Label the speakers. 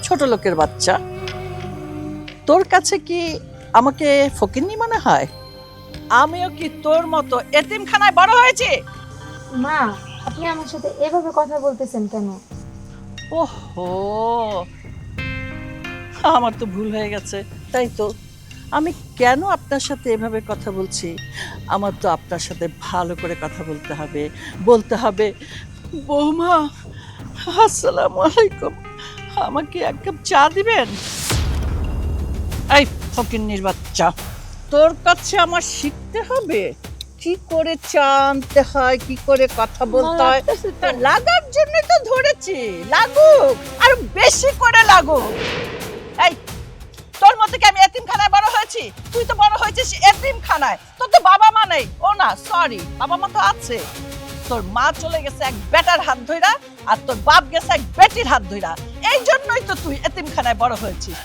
Speaker 1: ছোট লোকের বাচ্চা। তোর কাছে কি আমাকে ফকিন্নি মনে হয়? আমিও কি তোর মতো এতিমখানায় বড় হয়েছি?
Speaker 2: মা, আপনি আমার সাথে এভাবে কথা বলতেছেন কেন?
Speaker 1: ওহো, আমার তো ভুল হয়ে গেছে। তাই তো, আমি কেন আপনার সাথে এভাবে কথা বলছি? আমার তো আপনার সাথে ভালো করে কথা বলতে হবে। বলতে হবে, বৌমা আসসালামু আলাইকুম, আমাকে এক কাপ চা দিবেন? এই ফকিন্নির বাচ্চা, তোর কাছে আমার শিখতে হবে কি করে চা আনতে হয়, কি করে কথা বলতে হয়।
Speaker 2: লাগতেছে তো।
Speaker 1: লাগার জন্য তো ধরেছি, লাগুক, আর বেশি করে লাগুক। এই, তোর মতো কি আমি এতিমখানায় বড় হয়েছি? তুই তো বড় হয়েছিস এতিমখানায়। তোর তো বাবা মা নেই। ও না, সরি, বাবা মা তো আছে। তোর মা চলে গেছে এক বেটার হাত ধইরা, আর তোর বাপ গেছে এক বেটির হাত ধইরা। এই জন্যই তো তুই এতিমখানায় বড় হয়েছিস।